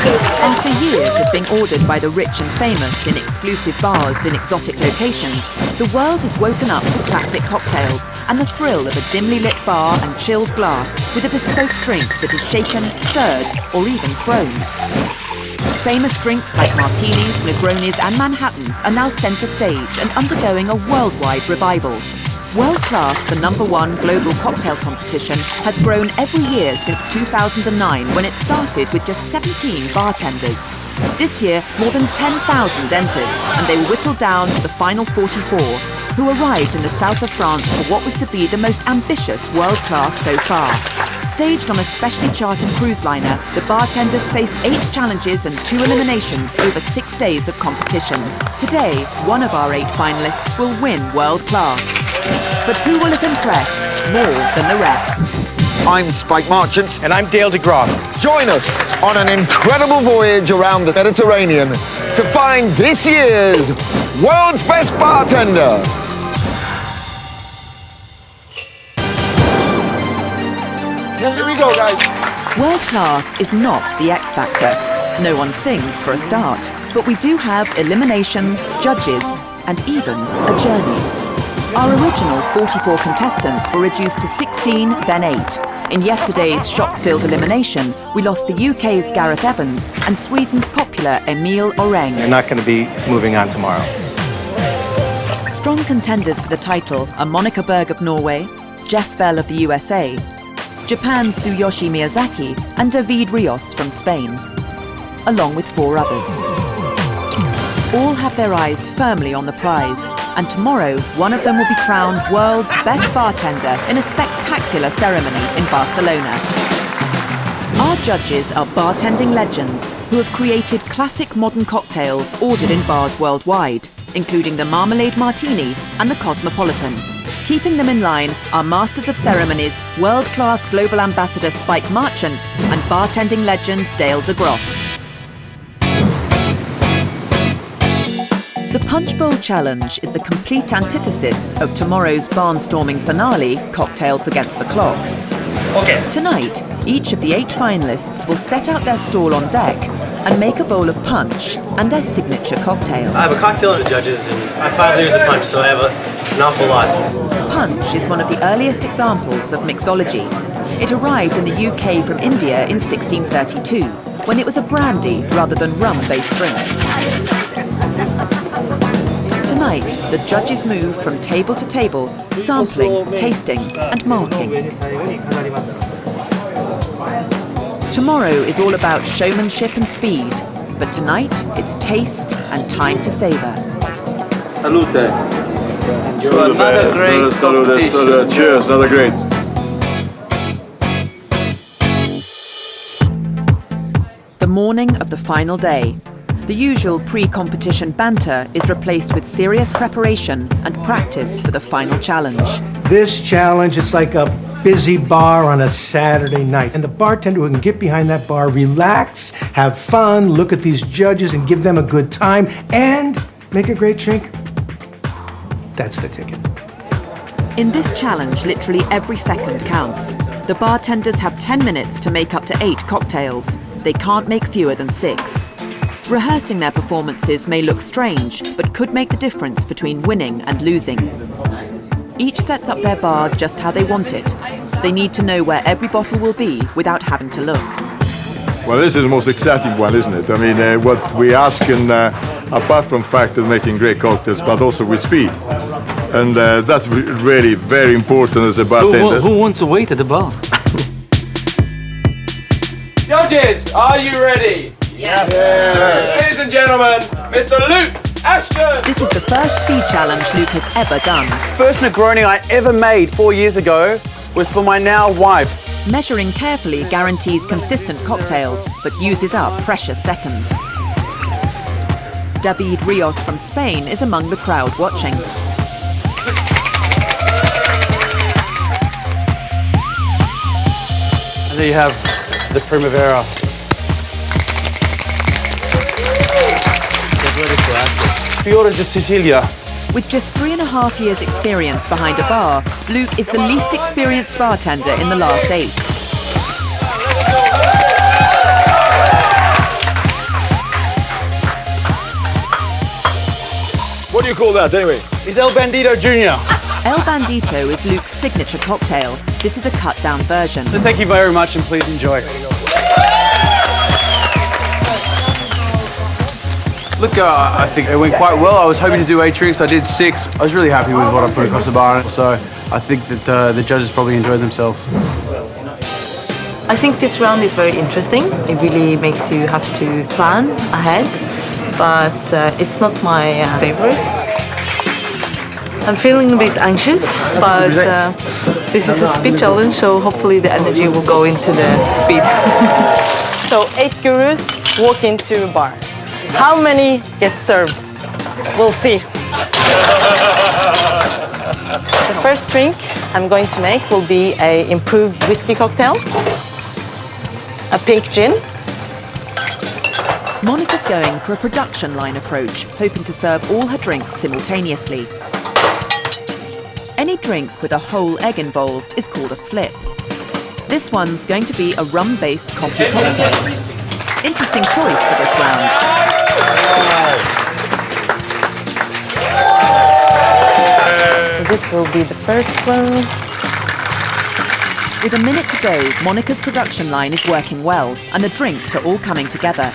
After years of being ordered by the rich and famous in exclusive bars in exotic locations, the world has woken up to classic cocktails and the thrill of a dimly lit bar and chilled glass with a bespoke drink that is shaken, stirred, or even thrown. Famous drinks like martinis, Negronis and Manhattans are now centre stage and undergoing a worldwide revival. World Class, the #1 global cocktail competition, has grown every year since 2009 when it started with just 17 bartenders. This year, more than 10,000 entered, and they were whittled down to the final 44, who arrived in the south of France for what was to be the most ambitious World Class so far. Staged on a specially chartered cruise liner, the bartenders faced 8 challenges and 2 eliminations over 6 days of competition. Today, one of our 8 finalists will win World Class. But who will have impressed more than the rest? I'm Spike Marchant. And I'm Dale DeGraw. Join us on an incredible voyage around the Mediterranean to find this year's World's Best Bartender. Here we go, guys. World Class is not the X Factor. No one sings for a start. But we do have eliminations, judges, and even a journey. Our original 44 contestants were reduced to 16, then 8. In yesterday's shock-filled elimination, we lost the UK's Gareth Evans and Sweden's popular Emil Oreng. They're not going to be moving on tomorrow. Strong contenders for the title are Monica Berg of Norway, Jeff Bell of the USA, Japan's Tsuyoshi Miyazaki, and David Rios from Spain, along with 4 others. All have their eyes firmly on the prize, and tomorrow one of them will be crowned World's Best Bartender in a spectacular ceremony in Barcelona. Our judges are bartending legends who have created classic modern cocktails ordered in bars worldwide, including the Marmalade Martini and the Cosmopolitan. Keeping them in line are Masters of Ceremonies, world-class global ambassador Spike Marchant and bartending legend Dale DeGraw. The Punch Bowl Challenge is the complete antithesis of tomorrow's barnstorming finale, Cocktails Against the Clock. Okay. Tonight, each of the 8 finalists will set out their stall on deck and make a bowl of punch and their signature cocktail. I have a cocktail and the judges, and I have 5 liters of punch, so I have an awful lot. Punch is one of the earliest examples of mixology. It arrived in the UK from India in 1632, when it was a brandy rather than rum-based drink. Tonight, the judges move from table to table, sampling, tasting, and marking. Tomorrow is all about showmanship and speed, but tonight it's taste and time to savor. Salute. Another great competition. Cheers, another great. The morning of the final day. The usual pre-competition banter is replaced with serious preparation and practice for the final challenge. This challenge, it's like a busy bar on a Saturday night. And the bartender who can get behind that bar, relax, have fun, look at these judges and give them a good time, and make a great drink, that's the ticket. In this challenge, literally every second counts. The bartenders have 10 minutes to make up to 8 cocktails. They can't make fewer than 6. Rehearsing their performances may look strange, but could make the difference between winning and losing. Each sets up their bar just how they want it. They need to know where every bottle will be without having to look. Well, this is the most exciting one, isn't it? I mean, what we ask, apart from fact of making great cocktails, but also with speed. And that's really very important as a bartender. Who wants to wait at the bar? Judges, are you ready? Yes, sir. Ladies and gentlemen, Mr. Luke Ashton. This is the first speed challenge Luke has ever done. First Negroni I ever made 4 years ago was for my now wife. Measuring carefully guarantees consistent cocktails, but uses up precious seconds. David Rios from Spain is among the crowd watching. And there you have the Primavera. Fiore di Sicilia. With just 3.5 years' experience behind a bar, Luke is the least experienced bartender in the last 8. call that anyway? He's El Bandito Jr. El Bandito is Luke's signature cocktail. This is a cut-down version. So thank you very much and please enjoy. Look, I think it went quite well. I was hoping to do 8 drinks. I did 6. I was really happy with what I put across the bar. So I think that the judges probably enjoyed themselves. I think this round is very interesting. It really makes you have to plan ahead, but it's not my favorite. I'm feeling a bit anxious, but this is a speed challenge, so hopefully the energy will go into the speed. So 8 gurus walk into a bar. How many get served? We'll see. The first drink I'm going to make will be an improved whiskey cocktail, a pink gin. Monica's going for a production line approach, hoping to serve all her drinks simultaneously. Any drink with a whole egg involved is called a flip. This one's going to be a rum-based coffee cocktail. Interesting choice for this round. This will be the first one. With a minute to go, Monica's production line is working well, and the drinks are all coming together.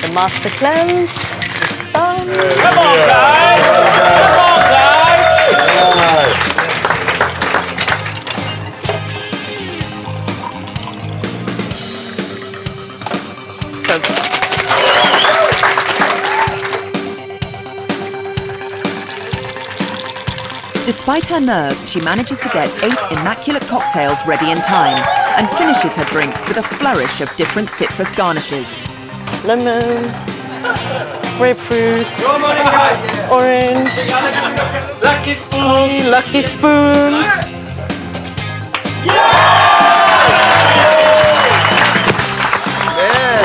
The master cleanse is done. Come on, guys! Come on, guys! So, Despite her nerves, she manages to get 8 immaculate cocktails ready in time and finishes her drinks with a flourish of different citrus garnishes. lemon, grapefruit, orange, Lucky spoon! lucky spoon.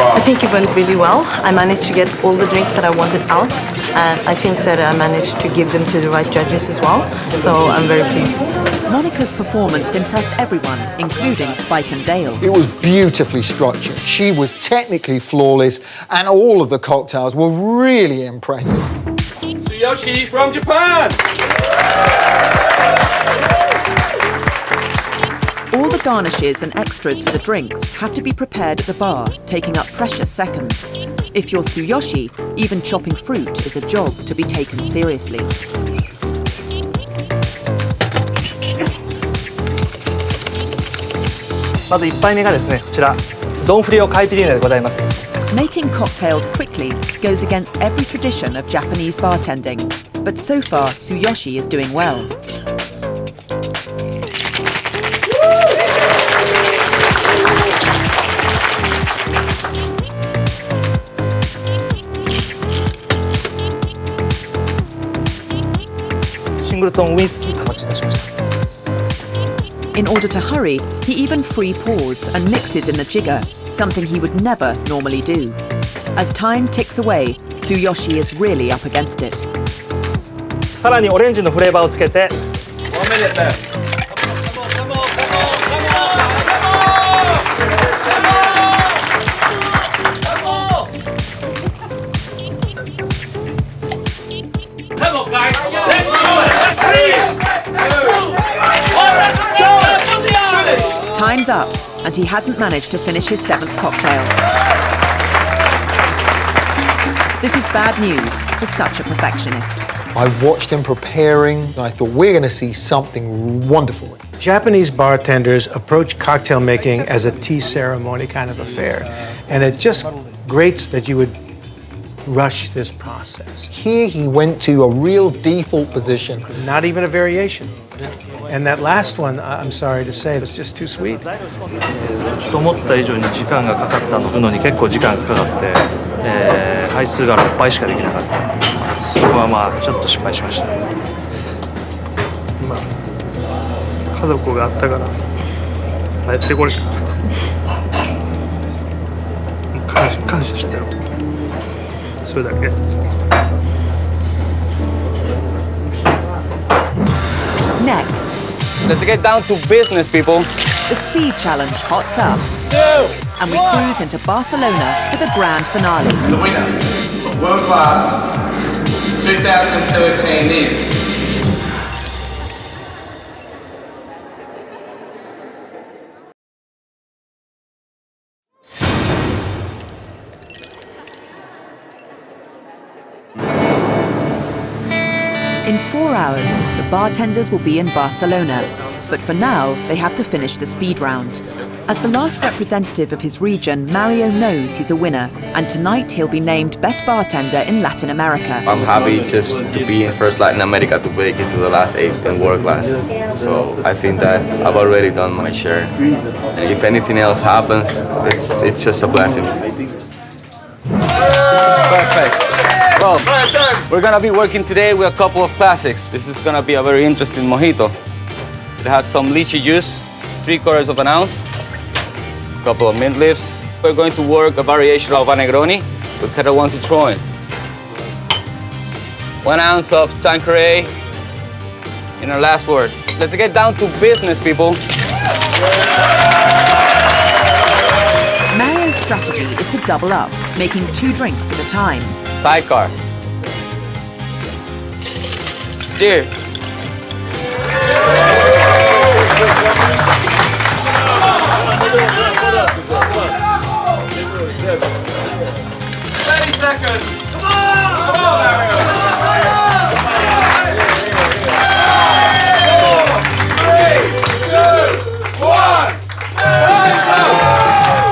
I think it went really well. I managed to get all the drinks that I wanted out, and I think that I managed to give them to the right judges as well, so I'm very pleased. Monica's performance impressed everyone, including Spike and Dale. It was beautifully structured. She was technically flawless, and all of the cocktails were really impressive. Yoshi from Japan! All the garnishes and extras for the drinks have to be prepared at the bar, taking up precious seconds. If you're Tsuyoshi, even chopping fruit is a job to be taken seriously. まず1杯目がですね、こちらドンフリオカイピリーナでございます。 Making cocktails quickly goes against every tradition of Japanese bartending, but so far Tsuyoshi is doing well. Singleton whiskey お待ちいたしました。 In order to hurry, he even free pours and mixes in the jigger, something he would never normally do. As time ticks away, Tsuyoshi is really up against it. さらにオレンジのフレーバーをつけて 1 minute left. Come on, guys! Let's do it! 3, 2, 1, Time's up, and he hasn't managed to finish his 7th cocktail. This is bad news for such a perfectionist. I watched him preparing, and I thought, we're going to see something wonderful. Japanese bartenders approach cocktail making as a tea ceremony kind of affair, and it just grates that you would rush this process. Here he went to a real default position. Not even a variation. And that last one, I'm sorry to say, that's just too sweet. ちょっと思った以上に時間がかかったのに結構時間がかかって、回数が6杯しかできなかった。そこはまあちょっと失敗しました。まあ家族があったから帰ってこれた。感謝してる。それだけ。Next, Let's get down to business, people. the speed challenge hots up, 2, and we cruise into Barcelona for the grand finale. The winner of world-class 2013 is... In 4 hours, the bartenders will be in Barcelona, but for now, they have to finish the speed round. As the last representative of his region, Mario knows he's a winner, and tonight he'll be named Best Bartender in Latin America. I'm happy just to be in first Latin America to break into the last 8 in world class. So I think that I've already done my share. And if anything else happens, it's just a blessing. Perfect. Well, we're gonna be working today with a couple of classics. This is gonna be a very interesting mojito. It has some lychee juice, 3/4 of an ounce, a couple of mint leaves. We're going to work a variation of a Negroni with Kettle One Citroen. 1 ounce of Tanqueray in our last word. Let's get down to business, people. Mario's strategy is to double up, making 2 drinks at a time. Sidecar. Steer.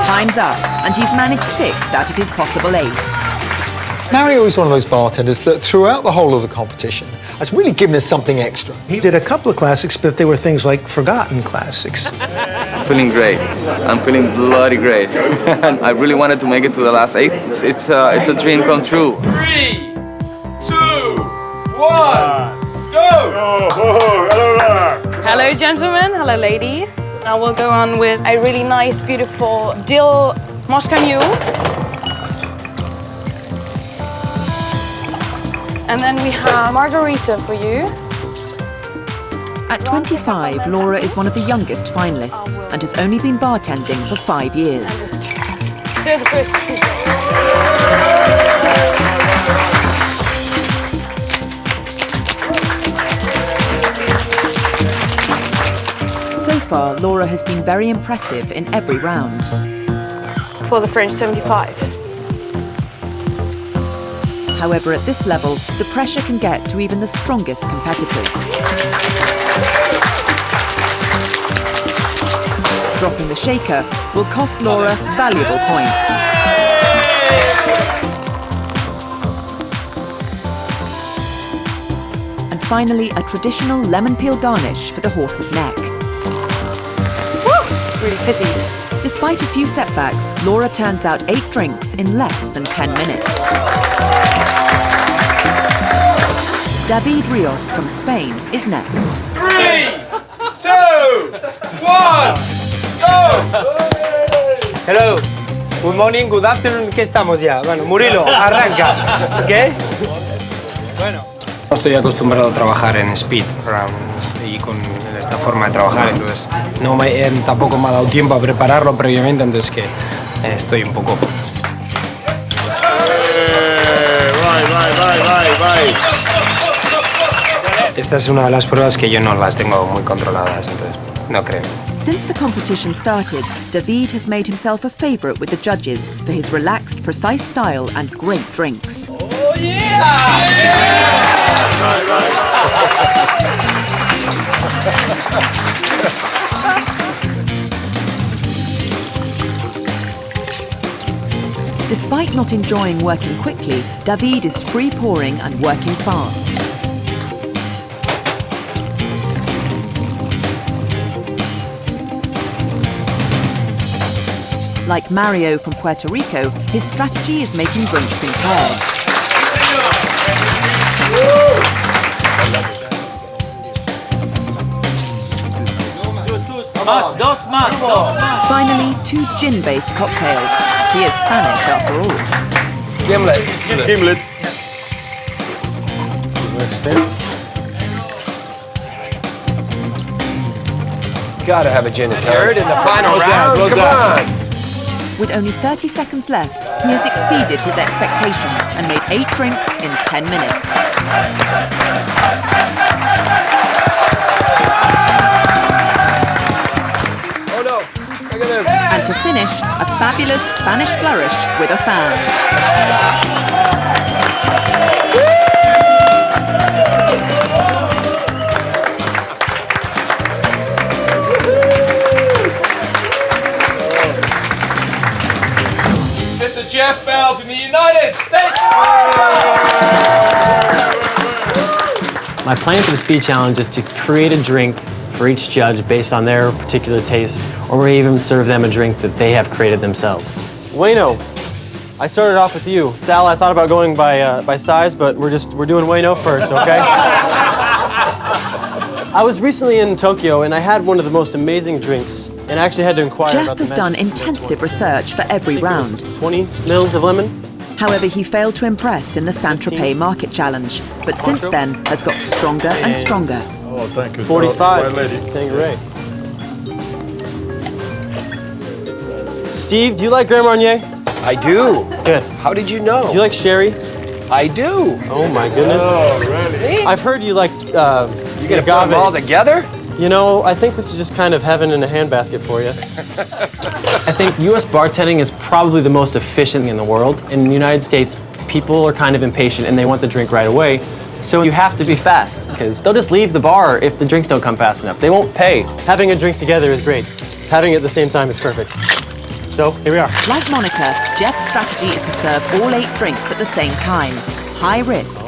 Time's up, and he's managed 6 out of his possible 8. Mario is one of those bartenders that throughout the whole of the competition has really given us something extra. He did a couple of classics, but they were things like forgotten classics. I'm feeling great. I'm feeling bloody great. And I really wanted to make it to the last 8. It's a dream come true. 3, 2, 1, go! Hello, gentlemen. Hello, lady. Now we'll go on with a really nice, beautiful dill Moscow Mule. And then we have margarita for you. At 25, Laura is one of the youngest finalists and has only been bartending for 5 years. Stir the first 2 So far, Laura has been very impressive in every round. for the French 75. However, at this level, the pressure can get to even the strongest competitors. Dropping the shaker will cost Laura valuable points. And finally, a traditional lemon peel garnish for the horse's neck. Woo! Really fizzy. Despite a few setbacks, Laura turns out 8 drinks in less than 10 minutes. David Rios from Spain is next. 3, 2, 1, go! Hello, good morning, good afternoon, ¿qué estamos ya? Bueno, Murilo, arranca, ¿ok? Bueno. No estoy acostumbrado a trabajar en speed rounds y con esta forma de trabajar, entonces tampoco me ha dado tiempo a prepararlo previamente, entonces que estoy un poco... Esta es una de las pruebas que yo no las tengo muy controladas, entonces no creo. Since the competition started, David has made himself a favourite with the judges for his relaxed, precise style and great drinks. Oh yeah! Despite not enjoying working quickly, David is free pouring and working fast. Like Mario from Puerto Rico, his strategy is making drinks in pairs. Finally, 2 gin-based cocktails. He is Spanish after all. Gimlet. Gimlet. Gotta have a gin and tonic. In the final round, come on! With only 30 seconds left, he has exceeded his expectations and made 8 drinks in 10 minutes. Oh no, look at this. And to finish, a fabulous Spanish flourish with a fan. Mr. Jeff Bell from the United States. My plan for the speed challenge is to create a drink for each judge based on their particular taste, or even serve them a drink that they have created themselves. Wayno, I started off with you. Sal, I thought about going by size, but we're doing Wayno first, okay? I was recently in Tokyo and I had one of the most amazing drinks, and I actually had to inquire Jeff about the has done intensive research for every round. 20 mils of lemon. However, he failed to impress in the Saint-Tropez Market Challenge, but since then has got stronger and stronger. Oh, thank you. 45. Well, lady. Tanqueray. Steve, do you like Grand Marnier? I do. Good. How did you know? Do you like sherry? I do. Oh my goodness. Oh, really? I've heard you liked You gonna put them all together? You know, I think this is just kind of heaven in a handbasket for you. I think US bartending is probably the most efficient in the world. In the United States, people are kind of impatient and they want the drink right away. So you have to be fast, because they'll just leave the bar if the drinks don't come fast enough. They won't pay. Having a drink together is great. Having it at the same time is perfect. So, here we are. Like Monica, Jeff's strategy is to serve all 8 drinks at the same time. High risk.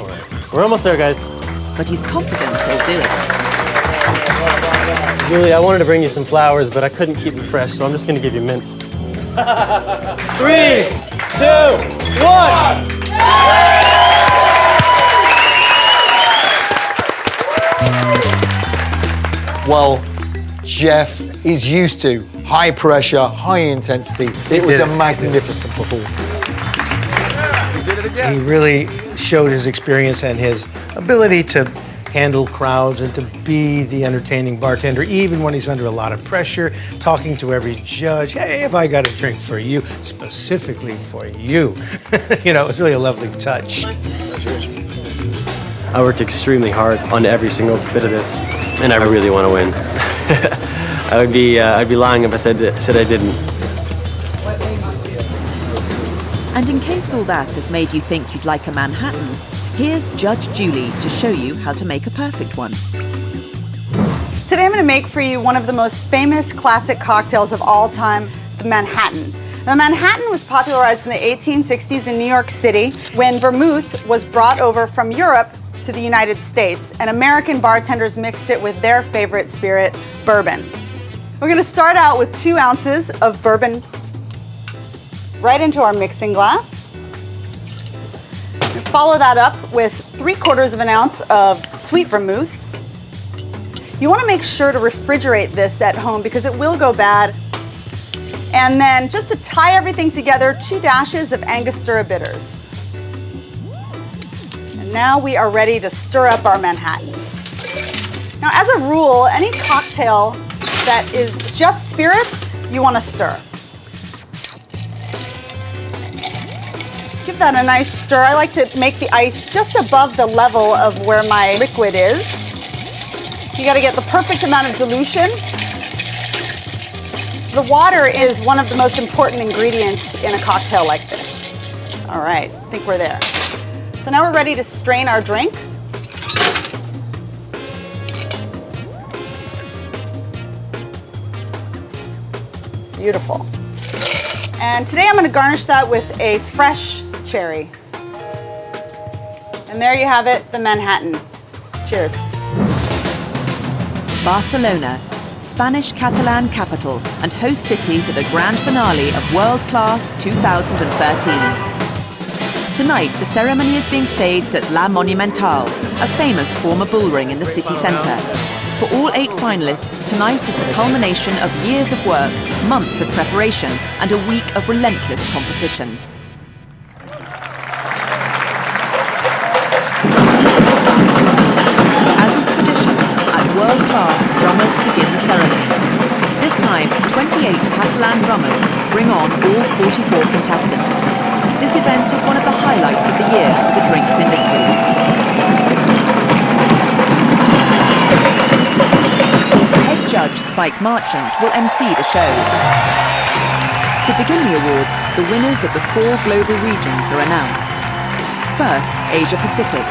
We're almost there, guys. But he's confident he'll do it. Julie, I wanted to bring you some flowers, but I couldn't keep them fresh, so I'm just going to give you mint. 3, 2, 1! Well, Jeff is used to high pressure, high intensity. It was a magnificent performance. He really showed his experience and his ability to handle crowds and to be the entertaining bartender, even when he's under a lot of pressure, talking to every judge. Hey, have I got a drink for you, specifically for you? You know, it was really a lovely touch. I worked extremely hard on every single bit of this, and I really want to win. I'd be lying if I said I didn't. And in case all that has made you think you'd like a Manhattan, here's Judge Julie to show you how to make a perfect one. Today I'm going to make for you one of the most famous classic cocktails of all time, the Manhattan. The Manhattan was popularized in the 1860s in New York City when vermouth was brought over from Europe to the United States, and American bartenders mixed it with their favorite spirit, bourbon. We're going to start out with 2 ounces of bourbon right into our mixing glass. Follow that up with 3/4 of an ounce of sweet vermouth. You want to make sure to refrigerate this at home because it will go bad. And then just to tie everything together, 2 dashes of Angostura bitters. And now we are ready to stir up our Manhattan. Now, as a rule, any cocktail that is just spirits, you want to stir. Give that a nice stir. I like to make the ice just above the level of where my liquid is. You got to get the perfect amount of dilution. The water is one of the most important ingredients in a cocktail like this. All right, I think we're there. So now we're ready to strain our drink. Beautiful. And today I'm going to garnish that with a fresh cherry. And there you have it, the Manhattan. Cheers. Barcelona, Spanish Catalan capital and host city for the grand finale of World Class 2013. Tonight, the ceremony is being staged at La Monumental, a famous former bullring in the city centre. For all 8 finalists, tonight is the culmination of years of work, months of preparation, and a week of relentless competition. As is tradition, at World Class, drummers begin the ceremony. This time, 28 Catalan drummers bring on all 44 contestants. This event is one of the highlights of the year for the drinks industry. judge Spike Marchant will MC the show. To begin the awards, the winners of the 4 global regions are announced. First, Asia Pacific,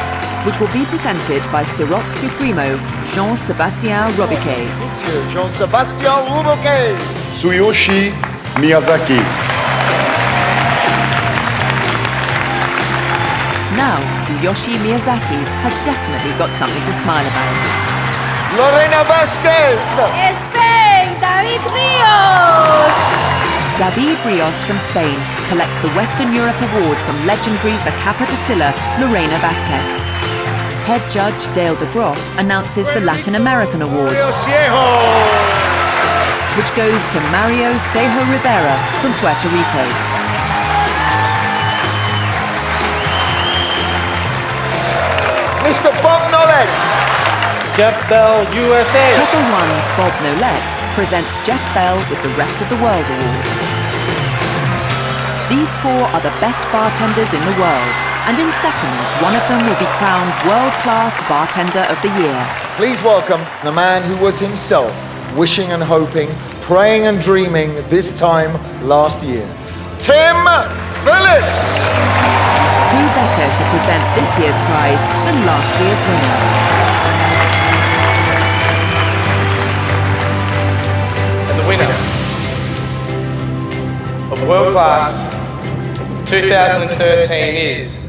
which will be presented by Ciroc Supremo Jean-Sébastien Robiquet. Monsieur Jean-Sébastien Robiquet. Tsuyoshi Miyazaki. Now, Tsuyoshi Miyazaki has definitely got something to smile about. Lorena Vasquez. Spain, David Rios. David Rios from Spain collects the Western Europe Award from legendary Zacapa distiller Lorena Vasquez. Head judge Dale de Groff announces the Latin American Award, which goes to Mario Sejo Rivera from Puerto Rico. Mr. Bob Nollet. Jeff Bell, USA. Kettle One's Bob Nollet presents Jeff Bell with the Rest of the World Award. These 4 are the best bartenders in the world, and in seconds, one of them will be crowned World-Class Bartender of the Year. Please welcome the man who was himself wishing and hoping, praying and dreaming this time last year. Tim Phillips! Who better to present this year's prize than last year's winner? And the winner of World Class 2013 is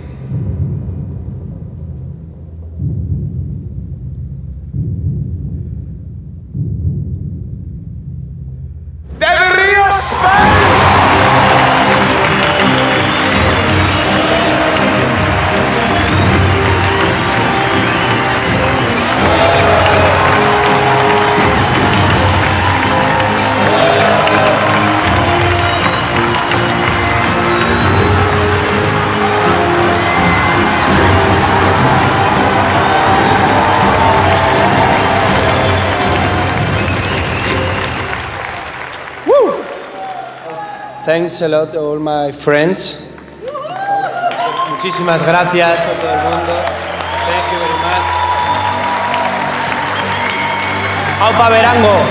David Rios! Thanks a lot to all my friends. Muchísimas gracias a todo el mundo. Thank you very much. ¡Aupa Verango!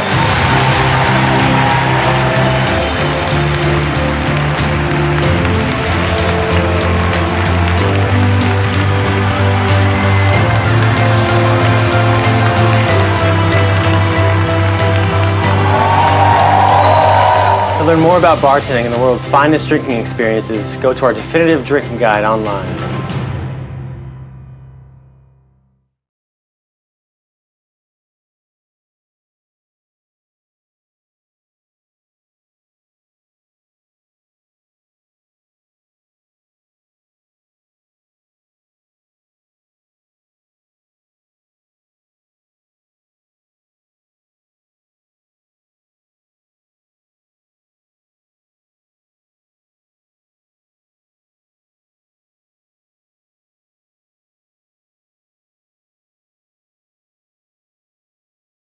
To learn more about bartending and the world's finest drinking experiences, go to our definitive drinking guide online.